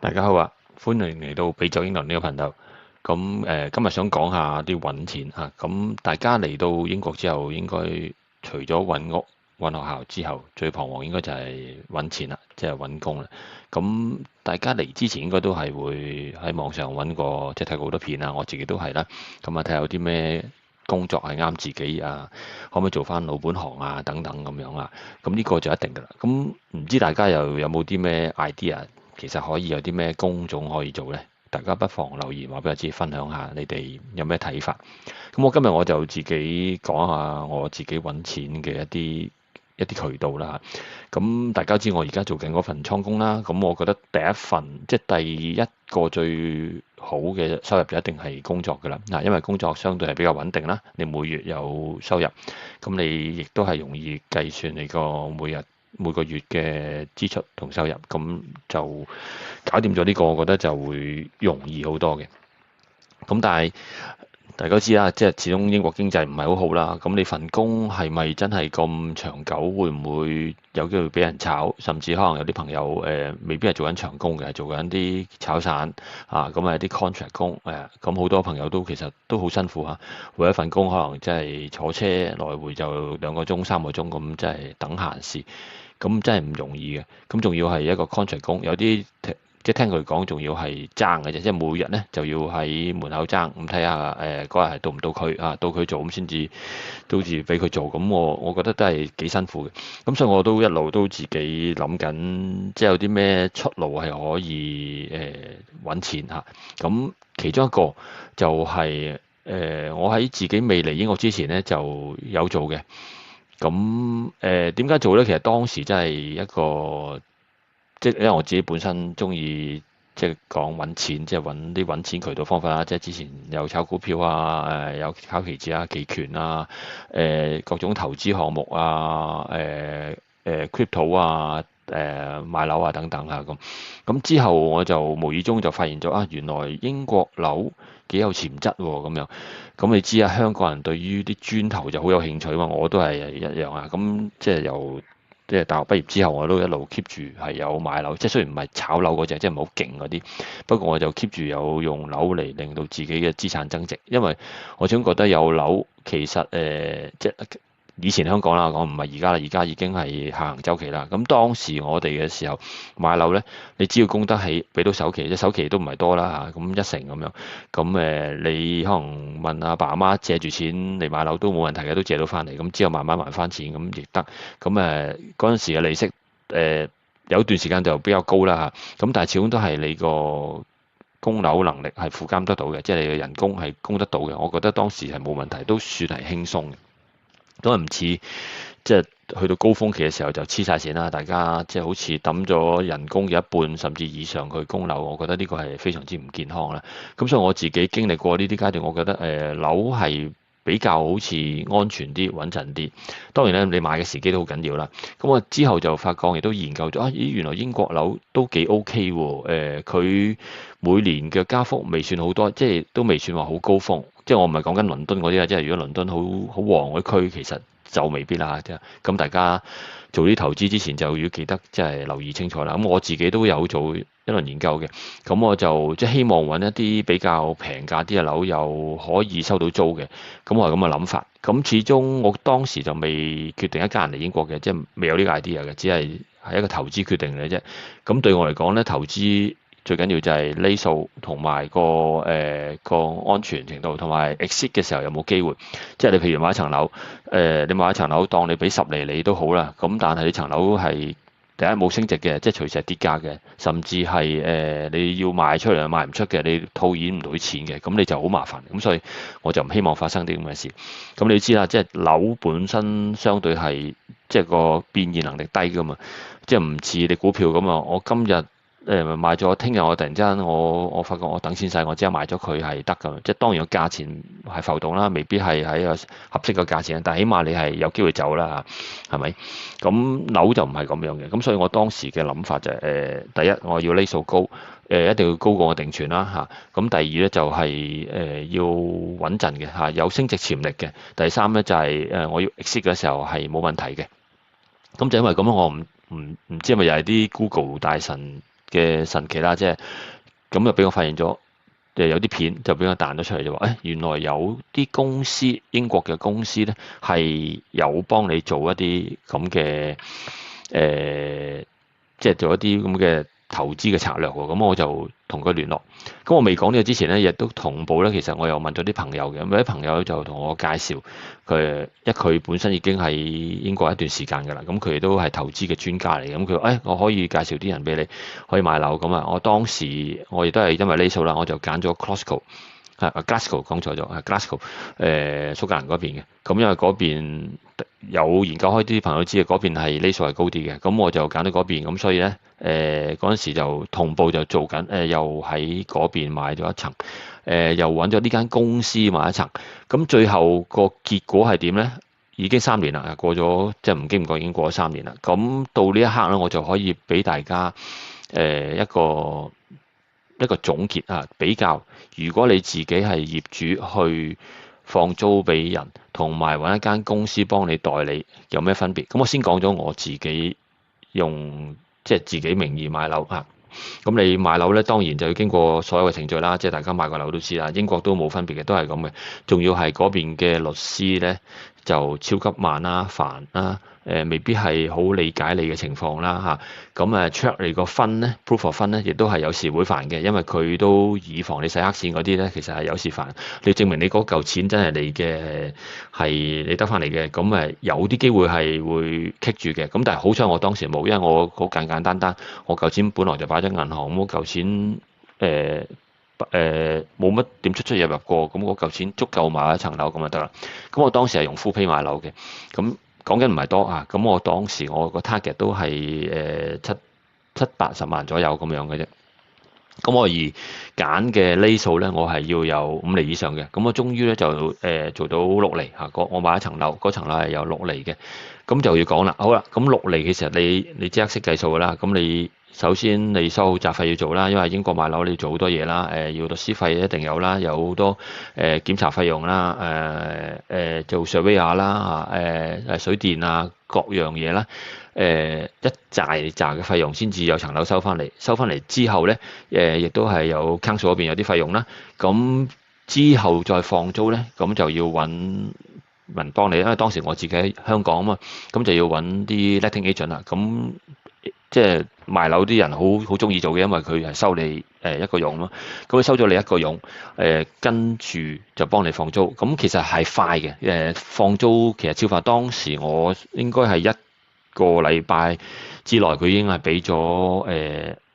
大家好啊，歡迎嚟到比酒英倫呢個頻道。今日想講下啲揾錢嚇。大家嚟到英國之後，應該除咗揾屋、揾學校之後，最彷徨應該就係揾錢啦，即係揾工啦。大家嚟之前應該都係會喺網上揾過，即係睇過好多片啊，我自己都係啦。睇下有啲咩工作係啱自己啊，可唔可以做翻老本行啊，等等咁樣啦。呢個就一定㗎啦。唔知大家又有冇啲咩 idea？其實可以有啲咩工種可以做呢？大家不妨留言話俾我知，分享下你哋有咩睇法。我今日就自己講下我自己揾錢嘅一啲渠道啦。大家知我而家做緊嗰份倉工啦。我覺得第一份即係第一個最好嘅收入就一定係工作㗎啦。嗱，因為工作相對係比較穩定啦，你每月有收入，你亦都係容易計算你個每個月嘅支出同收入，就搞掂咗呢個，我覺得就會容易好多嘅。但係大家都知啦，即係始終英國經濟唔係好好啦。你份工係咪真係咁長久？會唔會有機會俾人炒？甚至可能有啲朋友未必係做緊長工嘅，係做緊啲炒散啊，咁啲 contract 工誒。好多朋友都其實都好辛苦嚇，為一份工可能真係坐車來回就2個鐘、3個鐘咁，真係等閒事。真係唔容易嘅。仲要係一個 contract 工，有啲即係聽佢講，仲要係爭嘅啫，即係每日咧就要喺門口爭，睇下嗰日係到唔到佢啊，到佢做先至都至俾佢做。我覺得都係幾辛苦嘅。所以我都一路都自己諗緊，即係有啲咩出路係可以揾錢嚇。其中一個就係我喺自己未嚟英國之前咧就有做嘅。點解做咧？其實當時真係一個，即係因為我自己本身中意即係講揾錢，即係揾啲揾錢渠道方法啦。即係之前有炒股票啊，有炒期指啊、期權啊，各種投資項目啊，crypto 啊，買樓啊等等啊之後我就無意中就發現咗啊，原來英國樓幾有潛質喎咁樣。你知啊，香港人對於啲磚頭就好有興趣嘛，我都係一樣啊。即係大學畢業之後，我都一路 keep 住係有買樓，即係雖然唔係炒樓嗰隻，即係唔係好勁嗰啲，不過我就 keep 住有用樓嚟令到自己嘅資產增值，因為我始終覺得有樓其實即係以前香港啦，講唔係而家啦，而家已經係下行周期啦。當時我哋嘅時候買樓呢，你只要供得起，俾到首期，即首期都唔係多啦嚇，1成咁樣。你可能問阿爸阿媽借住錢嚟買樓都冇問題嘅，都借到翻嚟。之後慢慢還翻錢咁亦得。嗰陣時嘅利息有段時間就比較高啦嚇。但係始終都係你個供樓能力係負擔得到嘅，即係你嘅人工係供得到嘅。我覺得當時係冇問題，都算係輕鬆嘅。都係唔似即係去到高峰期嘅時候就黐晒線啦，大家即係好似抌咗人工嘅一半甚至以上去供樓，我覺得呢個係非常之唔健康啦。所以我自己經歷過呢啲階段，我覺得樓係比較好似安全啲、穩陣啲。當然咧，你買嘅時機都好緊要啦。我之後就發覺亦都研究咗啊，咦原來英國樓都幾 OK 喎。佢每年嘅加幅未算好多，即係都未算話好高峰。即係我唔係講緊倫敦嗰啲啊，即係如果倫敦好旺嗰啲區，其實就未必啦。即係大家做啲投資之前就要記得即係留意清楚啦。我自己都有做一輪研究嘅，我就即係希望揾一啲比較平價啲嘅樓，又可以收到租嘅。我係咁嘅諗法。始終我當時就未決定一家人嚟英國嘅，即係未有呢個 idea 嘅，只係一個投資決定嚟啫。對我嚟講咧，投資最緊要就係厘數同埋個安全程度，同埋 exit 嘅時候有冇機會。即係你譬如買一層樓，你買一層樓當你俾10厘你都好啦。但係你層樓係第一冇升值嘅，即係隨時係跌價嘅，甚至係你要賣出嚟賣唔出嘅，你套現唔到啲錢嘅，你就好麻煩。所以我就唔希望發生啲咁嘅事。你知啦，即係樓本身相對係即係個變現能力低噶嘛，即係唔似你股票咁啊。我今日買咗，聽日我突然之間我發覺我等錢使，我即刻賣咗佢係得㗎。即係當然個價錢係浮動啦，未必係喺個合適嘅價錢，但係起碼你係有機會走啦，係咪？樓就唔係咁樣嘅。所以我當時嘅諗法就係第一我要厘數高，一定要高過我定存啦嚇。第二咧就係要穩陣嘅嚇，有升值潛力嘅。第三咧就係我要 exit 嘅時候係冇問題嘅。就因為咁樣，我唔知係咪又係啲 Google 大神嘅神奇啦，即係咁就俾我發現咗。有啲片就俾我彈咗出嚟就話，原來有啲公司，英國嘅公司咧係有幫你做一啲咁嘅即係做一啲咁嘅投資嘅策略喎。咁我就同佢聯絡。咁我未講呢個之前咧，亦都同步咧。其實我又問咗啲朋友嘅，咁有啲朋友就同我介紹佢本身已經喺英國一段時間㗎啦。咁佢哋都係投資嘅專家嚟。咁佢話，我可以介紹啲人俾你，可以買樓咁啊。我當時我亦都係因為呢數啦，我就揀咗 Glasgow 講錯咗，Glasgow 蘇格蘭嗰邊嘅。咁因為嗰邊有研究開啲朋友知嘅，嗰邊係呢數係高啲嘅。咁我就揀到嗰邊。咁所以咧嗰陣時就同步就做緊，又喺嗰邊買咗一層，又揾咗呢間公司買一層。咁最後個結果係點咧？已經3年啦，過咗即係唔經唔覺已經過咗3年啦。咁到呢一刻咧，我就可以俾大家一個總結啊，比較如果你自己係業主去放租俾人，同埋揾一間公司幫你代理有咩分別？咁我先講咗我自己用即係自己名義買樓啊。咁你買樓咧，當然就要經過所有嘅程序啦。即係大家買過樓都知啦，英國都冇分別嘅，都係咁嘅。仲要係嗰邊嘅律師咧，就超級慢啦、煩啦，未必係好理解你嘅情況啦嚇。咁check 你個分咧，proof of 分咧，亦都係有時會煩嘅，因為佢都以防你洗黑錢嗰啲咧，其實係有時煩。你證明你嗰嚿錢真係你嘅，係你得翻嚟嘅，咁有啲機會係會棘住嘅。咁但係好彩我當時冇，因為我好簡簡單單，我嚿錢本來就擺咗銀行，咁嗰嚿錢冇乜點出出入入過，咁嗰嚿錢足夠買一層樓咁就得啦。咁我當時係用 full pay 買樓嘅，咁講緊唔係多啊。咁我當時我個 target 都係70-80萬左右咁樣嘅啫。咁我而揀嘅厘數咧，我係要有5厘以上嘅。咁我終於咧就做到6厘嚇。我買一層樓，嗰層樓係有6厘嘅。咁就要講啦。好啦，咁6厘其實你即刻識計數㗎啦。咁你首先你收雜費要做啦，因為英國買樓你要做好多嘢啦。要律師費一定有啦，有好多檢查費用啦，做 survey 啦水電啊各樣嘢啦。一紮嘅費用先至有層樓收翻嚟，收翻嚟之後咧，亦都係有 council 嗰邊有啲費用啦。咁之後再放租咧，咁就要揾人幫你，因為當時我自己喺香港啊嘛，咁就要揾啲 letting agent 啦。咁即係賣樓啲人好中意做嘅，因為佢係收你一個佣咯。咁佢收咗你一個佣，跟住就幫你放租。咁其實係快嘅，放租其實超快。當時我應該係1個禮拜之內，佢已經係俾咗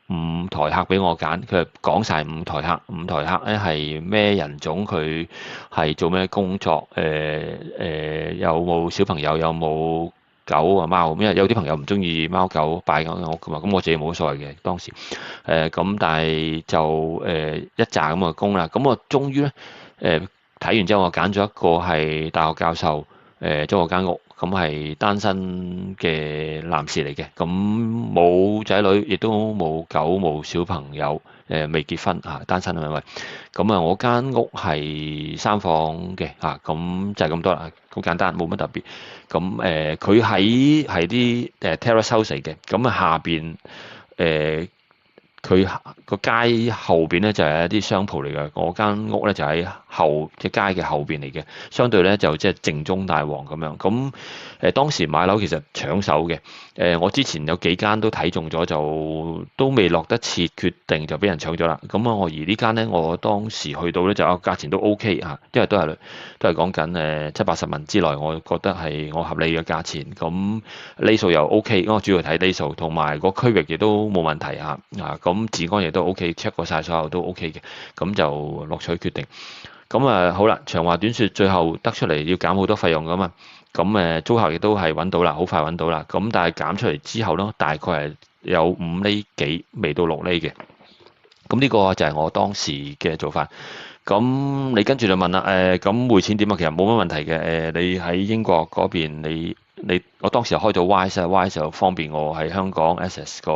5台客俾我揀。佢係講晒5台客，5台客咧係咩人種，佢係做咩工作，有冇小朋友，有冇狗啊貓。因為有啲朋友唔中意貓狗擺喺屋噶嘛，咁我自己冇乜所謂嘅當時。咁但係就一紮咁嘅工啦。咁我終於咧睇完之後，我揀咗一個係大學教授租我間屋。咁係單身嘅男士嚟嘅，咁冇仔女，亦都冇狗冇小朋友，未結婚啊，單身啊喂。咁我間屋係3房嘅嚇，咁就係咁多啦，好簡單，冇乜特別。咁佢係啲terrace house嚟嘅，咁下邊佢個街後邊咧就係一啲商鋪嚟嘅。我間屋咧就喺即係街嘅後邊嚟嘅，相對咧就即係靜中帶旺咁樣。咁當時買樓其實搶手嘅。我之前有幾間都睇中咗，就都未落得切決定就俾人搶咗啦。咁我而呢間咧，我當時去到咧就價錢都 OK 嚇，因為都係講緊70-80萬之內，我覺得係我合理嘅價錢。咁厘數又 OK，因為我主要睇厘數，同埋個區域亦都冇問題嚇。咁治安亦都 OK，check 過晒所有都 OK 嘅，咁就落取決定。咁好啦，長話短説，最後得出嚟要減好多費用噶嘛。咁租客亦都係揾到啦，好快揾到啦。咁但係減出嚟之後咯，大概係有5厘幾，未到6厘嘅。咁呢個就係我當時嘅做法。咁你跟住就問啦，咁匯錢點啊？其實冇乜問題嘅。你喺英國嗰邊，我當時又開咗 Wise 就方便我喺香港 access 個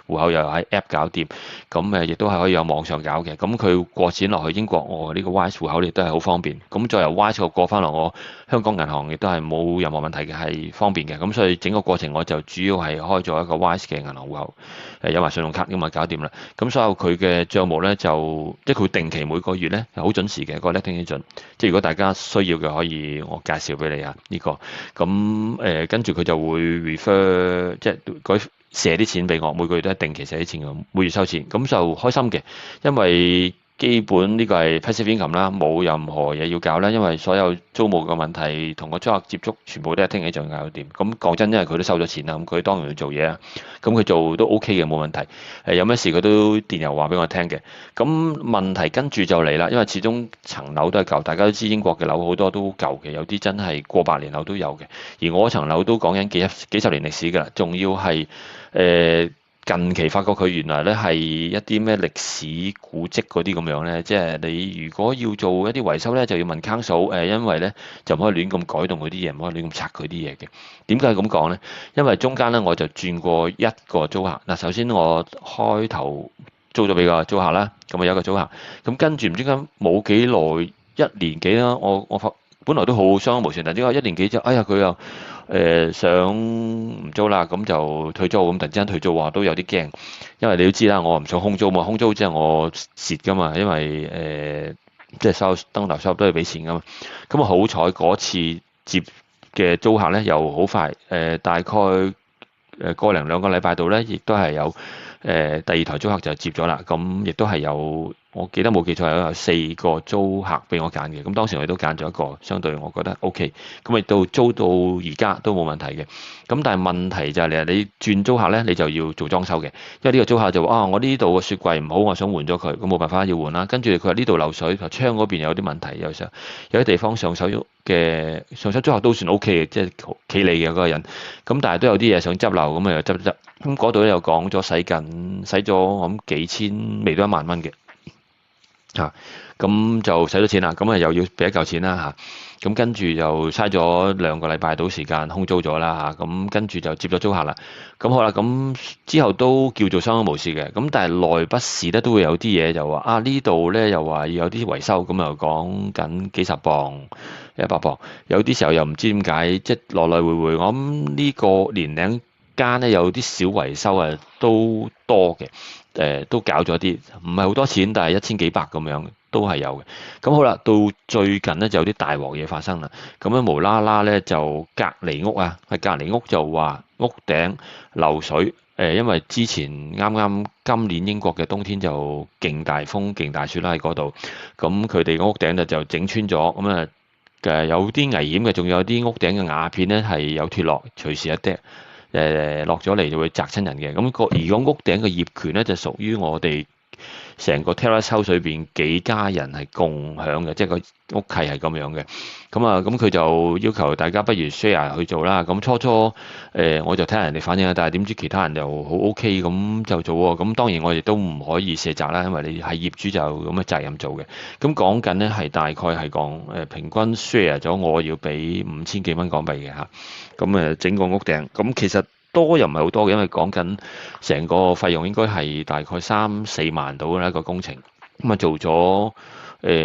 戶口，又喺 App 搞掂，咁亦都係可以有網上搞嘅。咁佢過錢落去英國，我呢個 Wise 戶口亦都係好方便。咁再由 Wise 個過翻落我香港銀行，亦都係冇任何問題嘅，係方便嘅。咁所以整個過程我就主要係開咗一個 Wise 嘅銀行戶口，有埋信用卡咁啊，搞掂啦。咁所有佢嘅帳目咧就即係佢定期每個月咧係好準時嘅，個 letting agent。即係如果大家需要嘅，可以我介紹俾你啊呢個。咁跟住佢就會 refer 即係佢寫啲錢俾我，每個月都係定期寫啲錢嘅，每月收錢，咁就開心嘅，因為基本呢個係 passive income 啦，冇任何嘢要搞啦，因為所有租務嘅問題同個租客接觸，全部都係聽起就搞掂。咁講真，因為佢都收咗錢啦，咁佢當然要做嘢啊，咁佢做都 OK 嘅，冇問題。有咩事佢都電郵話俾我聽嘅。咁問題跟住就嚟啦，因為始終層樓都係舊，大家都知英國嘅樓好多都舊嘅，有啲真係過百年樓都有嘅。而我層樓都講緊幾十年歷史㗎啦，仲要係近期發覺佢原來咧係一啲咩歷史古蹟嗰啲咁樣咧，即係你如果要做一啲維修咧，就要問 council 因為咧就唔可以亂咁改動嗰啲嘢，唔可以亂咁拆佢啲嘢嘅。點解咁講咧？因為中間咧我就轉過一個租客嗱，首先我開頭租咗俾個租客啦，咁啊有一個租客，咁跟住唔知點解冇幾耐一年幾啦，我本來都好相安無事，但係點解一年幾之後，哎呀佢又想唔租啦，咁就退租，咁突然之間退租話都有啲驚，因為你都知啦，我唔想空租嘛，空租即係我蝕噶嘛，因為即係燈油收入都係俾錢噶嘛，咁啊好彩嗰次接嘅租客咧又好快，大概個零兩個禮拜度咧，亦都係有第二台租客就接咗啦，咁亦都係有。我記得冇記錯有4個租客俾我揀嘅，咁當時我亦都揀咗一個，相對我覺得 OK，咁亦到租到而家都冇問題嘅。咁但係問題就係你轉租客咧，你就要做裝修嘅，因為呢個租客就話我呢度嘅雪櫃唔好，我想換咗佢，咁冇辦法要換啦。跟住佢話呢度漏水，窗嗰邊有啲問題，有啲地方上手租客都算 OK 嘅，即係企理嘅嗰個人。咁但係都有啲嘢想執漏，咁啊又執。咁嗰度又講咗使咗我諗幾千，未到1萬蚊嘅。咁就使咗錢啦，咁又要俾一嚿錢啦嚇，咁跟住就嘥咗2個禮拜到時間空租咗啦嚇，咁跟住就接咗租客啦，咁好啦，咁之後都叫做相安無事嘅，咁但係耐不時咧都會有啲嘢就話呢度咧又話要有啲維修，咁又講緊幾十磅、100磅，有啲時候又唔知點解，即係來來回回，我諗呢個年齡間咧有啲小維修都多嘅。都搞咗啲，唔係好多錢，但係1000幾百咁樣都係有嘅。咁好啦，到最近咧就有啲大鑊嘢發生啦。咁樣無啦啦咧就隔離屋係隔離屋就話屋頂漏水。因為之前啱今年英國嘅冬天就勁大風、勁大雪啦喺嗰度，咁佢哋個屋頂就整穿咗，咁有啲危險嘅，仲有啲屋頂嘅瓦片咧係有脫落，隨時一跌。落咗嚟就會砸親人嘅，咁而個屋頂嘅業權咧就屬於我哋成個 terrace house 裏邊幾家人係共享嘅，即係個屋契係咁樣嘅。咁佢就要求大家不如 share 去做啦。咁初我就睇下人哋反應，但係點知其他人又好 OK 咁就做喎。咁當然我亦都唔可以卸責啦，因為你係業主就有咁嘅責任做嘅。咁講緊咧係大概係講平均 share 咗我要俾5000幾蚊港幣嘅嚇。咁整個屋頂，咁其實多又唔係好多嘅，因為講緊成個費用應該係大概3-4萬到啦一個工程。咁做咗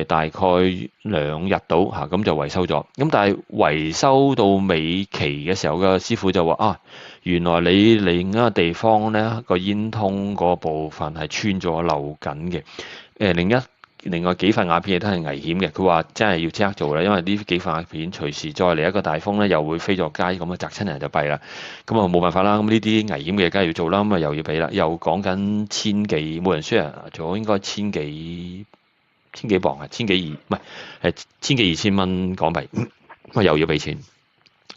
大概2日到嚇，咁就維修咗。咁但係維修到尾期嘅時候，個師傅就話原來你另一個地方咧個煙通嗰部分係穿咗漏緊嘅。另外幾塊瓦片都係危險嘅，佢話真係要即刻做啦，因為呢幾塊瓦片隨時再嚟一個大風咧，又會飛咗街，咁砸親人就弊啦。咁冇辦法啦，咁呢啲危險嘅梗係要做啦，咁又要俾啦，又講緊千幾，每人 share 咗應該千幾磅千幾2000蚊港幣，咁又要俾錢。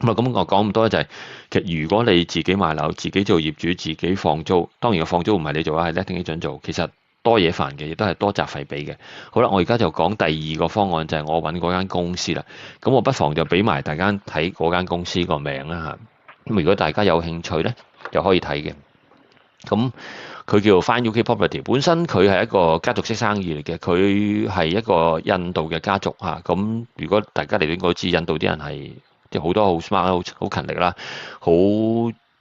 咁我講咁多就係，其實如果你自己買樓、自己做業主、自己放租，當然個放租唔係你做係 letting agent做，其實多嘢煩嘅，亦都係多雜費俾嘅。好啦，我而家就講第2個方案，就係我揾嗰間公司啦。咁我不妨就俾埋大家睇嗰間公司個名啦嚇。咁如果大家有興趣咧，就可以睇嘅。咁佢叫做 Fine UK Property， 本身佢係一個家族式生意嚟嘅，佢係一個印度嘅家族嚇。咁如果大家嚟到應該知，印度啲人係即係好多好 smart 好勤力啦，好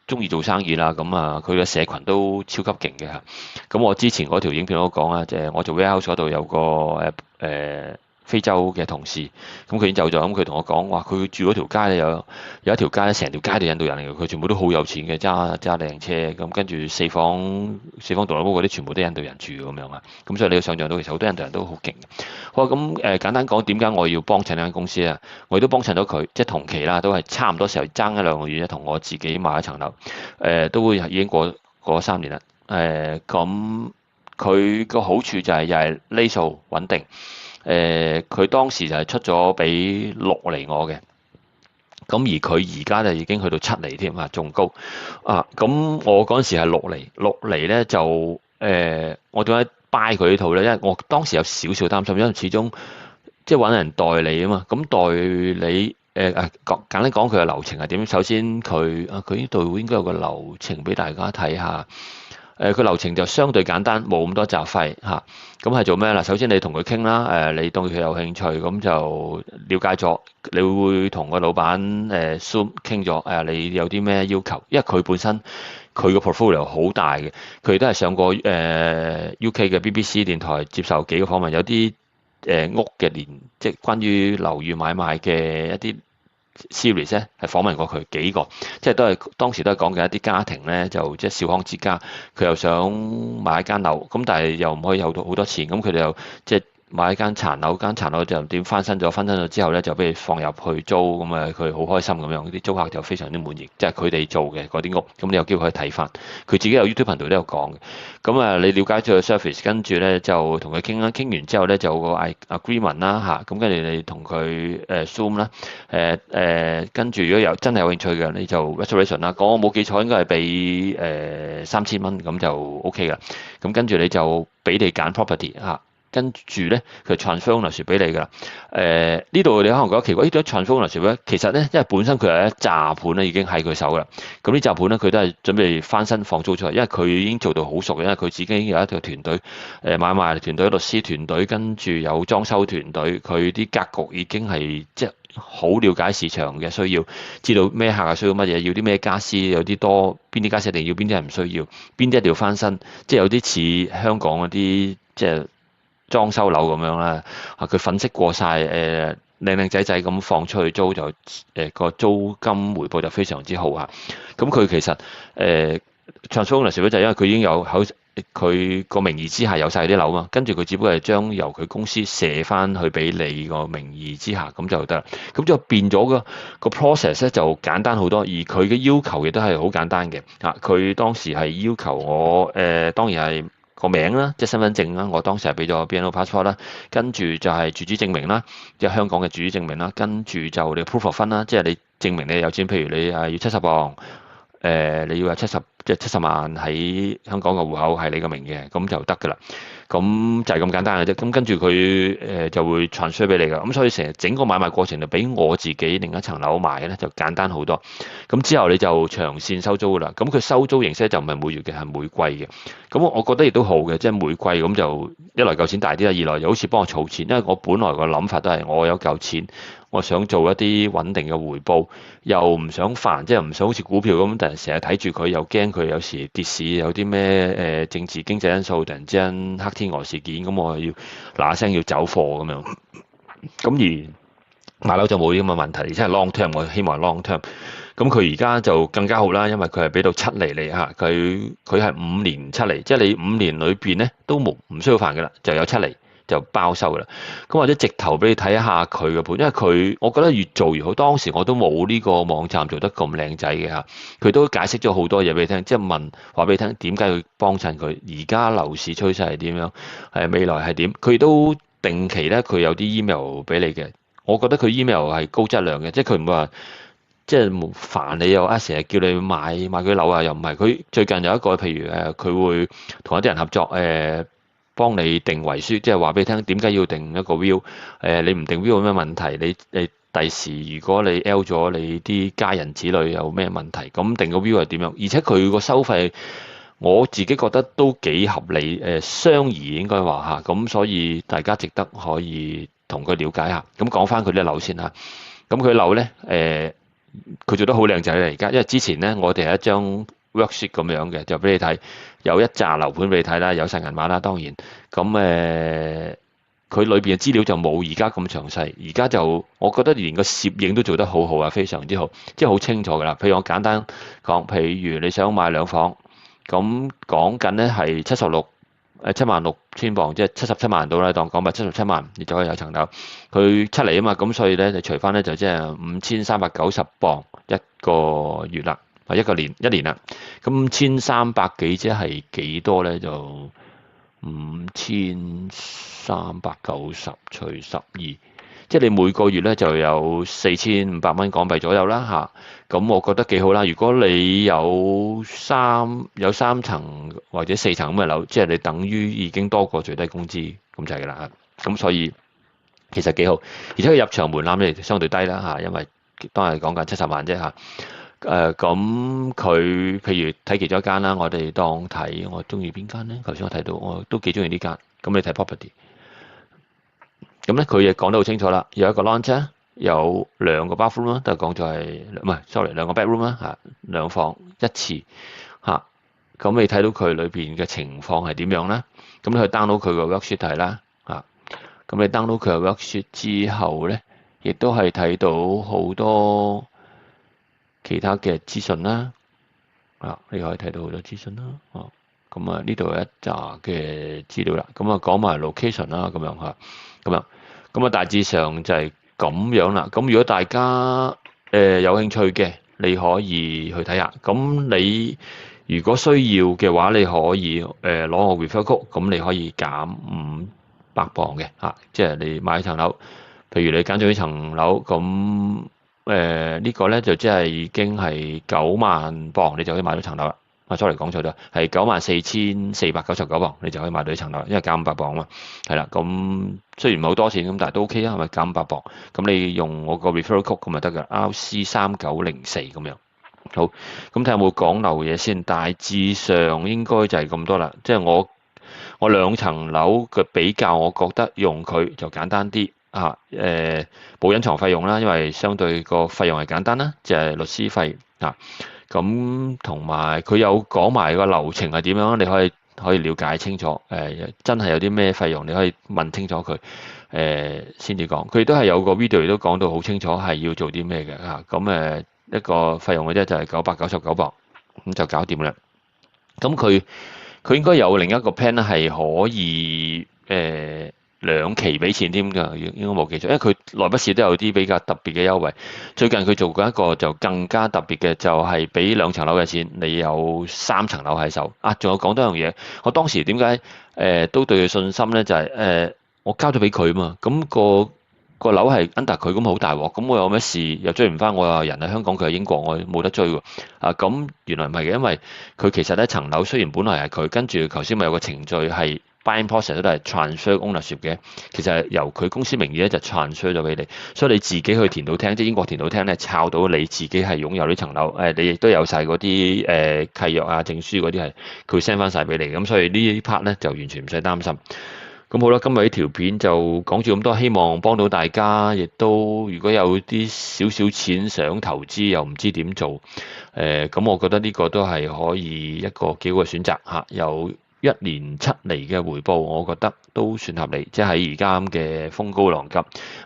中意做生意啦，咁啊佢嘅社群都超級勁嘅嚇。咁我之前嗰條影片都講啦，即係我做 warehouse 嗰度有個非洲嘅同事，咁佢已經走咗，咁佢同我講話，佢住嗰條街咧有一條街咧，成條街都印度人嚟嘅，佢全部都好有錢嘅，揸靚車，咁跟住四方獨立屋嗰啲全部都印度人住咁樣啊，咁所以你要想象到其實好多印度人都好勁。好啊，咁簡單講點解我要幫襯呢間公司啊？我亦都幫襯到佢，即係同期啦，都係差唔多時候爭一兩個月咧，同我自己買一層樓，都會已經過3年啦。咁佢個好處就係又係厘數穩定。佢當時就係出咗俾6厘我嘅，咁而佢而家就已經去到7厘添啊，仲高啊！咁我嗰陣時係6厘咧就我點解 buy 佢呢套咧？因為我當時有少少擔心，因為始終即係揾人代理啊嘛，咁代理簡單講佢嘅流程係點？首先佢呢度應該有個流程俾大家睇下。佢流程就相對簡單，冇咁多雜費嚇。咁係做咩啦？首先你同佢傾啦，你對佢有興趣，咁就了解咗，你會同個老闆Zoom 傾咗，你有啲咩要求？因為佢本身佢個 portfolio 好大嘅，佢都係上過UK 嘅 BBC 電台接受幾個訪問，有啲屋嘅即係關於樓宇買賣嘅一啲series 咧，係訪問過佢幾個，即係當時都係講緊一啲家庭咧，就即係小康之家，佢又想買一間樓，咁但係又唔可以有到好多錢，咁佢哋又即係買一間殘樓，間殘樓就點翻新咗之後咧，就俾你放入去租，咁啊佢好開心咁樣，啲租客就非常之滿意，即係佢哋做嘅嗰啲屋，咁你有機會可以睇翻，佢自己有 YouTube 頻道都有講嘅，咁啊你了解咗個 service，跟住咧就同佢傾啦，傾完之後咧就個 agreement 啦嚇，咁跟住你同佢Zoom 啦，跟住如果真係有興趣嘅，你就 reservation 啦，我冇記錯應該係俾3000蚊咁就 OK 噶，咁跟住你就俾你揀 property 嚇。跟住咧，佢 transfer ownership 俾你㗎啦。呢度你可能覺得奇怪，呢啲 transfer ownership 咧，其實咧，因為本身佢係一揸盤咧，已經喺佢手㗎啦。咁呢揸盤咧，佢都係準備翻新放租出嚟，因為佢已經做到好熟嘅，因為佢自己已經有一個團隊，買賣團隊、律師團隊，跟住有裝修團隊，佢啲格局已經係即係好了解市場嘅需要，知道咩客係需要乜嘢，要啲咩家私，有啲多邊啲家私一定要，邊啲係唔需要，邊啲一定要翻新，即係有啲似香港嗰啲即係裝修樓咁樣啦，佢粉飾過晒，靚靚仔仔咁放出去租就個租金回報就非常之好啊！咁佢其實transfer ownership就係因為佢已經有佢個名義之下有晒啲樓嘛，跟住佢只不過係將由佢公司射翻去俾你個名義之下咁就得啦，咁就變咗個 process 咧就簡單好多，而佢嘅要求亦都係好簡單嘅啊！佢當時係要求我當然係個名啦，即係身份證啦，我當時係俾咗 BNO passport 啦，跟住就係住址證明啦，即係香港嘅住址證明啦，跟住就你 proof of fund 啦，即係你證明你有錢，譬如你係要70磅，你要有70萬喺香港嘅戶口係你個名嘅，咁就得㗎啦。咁就係咁簡單嘅啫。咁跟住佢就會 transfer 俾你㗎。咁所以整個買賣過程就比我自己另一層樓買咧就簡單好多。咁之後你就長線收租㗎啦。咁佢收租形式就唔係每月嘅，係每季嘅。咁我覺得亦都好嘅，即係每季咁就一來嚿錢大啲啦，二來又好似幫我儲錢，因為我本來個諗法都係我有嚿錢。我想做一啲穩定嘅回報，又唔想煩，即係唔想好似股票咁，突然成日睇住佢，又驚佢有時跌市，有啲咩政治經濟因素，突然之間黑天鵝事件，咁我要嗱嗱聲要走貨咁樣。咁而買樓就冇呢咁嘅問題，而且係 long term，我希望係 long term。咁佢而家就更加好啦，因為佢係俾到7厘你嚇，佢係5年7厘，即係你5年裏邊咧都唔需要煩嘅啦，就有7厘。就包收啦，咁或者直頭俾你睇一下佢嘅盤，因為我覺得越做越好。當時我都冇呢個網站做得咁靚仔嘅嚇，佢都解釋咗好多嘢俾你聽，即係問話俾你聽點解要幫襯佢，而家樓市趨勢係點樣，未來係點，佢都定期咧佢有啲 email 俾你嘅。我覺得佢 email 係高質量嘅，即係佢唔會話即係煩你又成日叫你買佢樓啊，又唔係。佢最近有一個譬如佢會同一啲人合作幫你定遺書，即係話俾你聽點解要定一個 will，你唔定 will 有咩問題？你第時如果你 L 咗你啲家人子女有咩問題，咁定個 will 係點樣？而且佢個收費我自己覺得都幾合理，相宜應該話嚇，咁所以大家值得可以同佢了解下。咁講翻佢啲樓先嚇，咁佢樓咧佢做得好靚仔啦而家，因為之前咧我哋係一張 worksheet 咁樣嘅，就俾你睇，有一紮樓盤俾你睇啦，有晒銀碼啦，當然咁佢裏邊嘅資料就冇而家咁詳細，而家就我覺得連個攝影都做得好好啊，非常之好，即係好清楚㗎啦。譬如我簡單講，譬如你想買兩房，咁講緊咧係76000磅，即係77萬到啦，當講埋77萬，你就可以有層樓。佢出嚟啊嘛，咁所以咧你除翻咧就即係5390磅一個月啦，或一年啦。咁1300幾即係幾多咧？就5390除12，即係你每個月咧就有4500蚊港幣左右啦嚇。咁我覺得幾好啦。如果你有三層或者4層咁嘅樓，即係你等於已經多過最低工資咁就係㗎啦。咁所以其實幾好，而且佢入場門檻咧相對低啦嚇，因為當係講緊70萬啫嚇。咁佢譬如睇其中一間啦，我哋當睇我中意邊間咧？頭先我睇到我都幾中意呢間，咁你睇 property，咁咧佢亦講得好清楚啦，有一個 launch，有2個 bathroom 啦，都係講咗係唔係？sorry，2個 bedroom 啦嚇，2房1廁嚇。咁你睇到佢裏邊嘅情況係點樣咧？咁你去 download 佢個 worksheet 睇啦嚇。咁你 download 佢個 worksheet 之後咧，亦都係睇到好多其他嘅資訊啦，你可以睇到好多資訊啦，咁呢度有一紮嘅資料啦，咁講埋 location 啦，咁樣大致上就係咁樣啦。咁如果大家有興趣嘅，你可以去睇下。咁你如果需要嘅話，你可以攞個 referral code，咁你可以減500磅嘅即係你買一層樓，譬如你揀咗呢層樓咁。呢個咧就即係已經係9萬磅，你就可以買到層樓啦。sorry 講錯咗，係94,499磅，你就可以買到呢層樓，因為減500磅啊嘛。係啦，咁雖然唔係好多錢咁，但係都 OK 啊，係咪減500磅？咁你用我個 referral code 咁咪得㗎，RC3904咁樣。好，咁睇下有冇講漏嘢先。大致上應該就係咁多啦。即係我2層樓嘅比較，我覺得用佢就簡單啲。冇隱藏費用啦，因為相對個費用係簡單啦，就係律師費咁同埋佢有講埋個流程係點樣，你可以了解清楚。真係有啲咩費用，你可以問清楚佢先至講。佢都係有個 video 都講到好清楚係要做啲咩嘅咁一個費用嘅啫，就係999磅，咁就搞掂啦。咁佢應該有另一個 plan 咧，係可以2期俾錢添㗎，應該冇記錯，因為佢內不時都有啲比較特別嘅優惠。最近佢做過一個就更加特別嘅，就係俾2層樓嘅錢，你有3層樓喺手。仲有講多樣嘢，我當時點解都對佢信心咧？就係我交咗俾佢嘛，咁個樓係 under 佢，咁好大鑊，咁我有咩事又追唔翻？我又人喺香港，佢喺英國，我冇得追喎。咁原來唔係嘅，因為佢其實咧層樓雖然本來係佢，跟住頭先咪有個程序係。buying process 都係 transfer ownership 嘅，其實係由佢公司名義咧就 transfer 咗俾你，所以你自己去填到廳，即係英國填到廳咧，抄到你自己係擁有呢層樓，你亦都有晒嗰啲契約啊、證書嗰啲係佢 send 翻晒俾你，咁所以呢一 part 咧就完全唔使擔心。咁好啦，今日呢條片就講住咁多，希望幫到大家，亦都如果有啲少錢想投資又唔知點做，咁我覺得呢個都係可以一個幾好嘅選擇嚇，有1年7厘嘅回報，我覺得都算合理。即係喺而家咁嘅風高浪急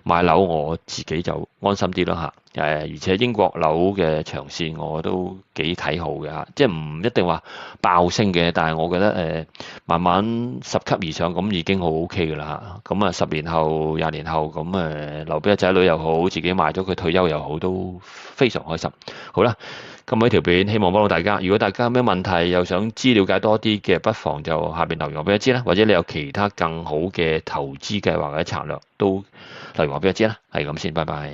買樓，我自己就安心啲啦嚇。而且英國樓嘅長線我都幾睇好嘅嚇，即係唔一定話爆升嘅，但係我覺得慢慢10級以上咁已經好 OK 嘅啦嚇。咁10年後、20年後咁留俾仔女又好，自己賣咗佢退休又好，都非常開心。好啦。咁呢條片希望幫到大家。如果大家有咩問題又想了解多啲嘅，不妨就下邊留言話俾我知啦。或者你有其他更好嘅投資計劃或者策略，都留言話俾我知啦。係咁先，拜拜。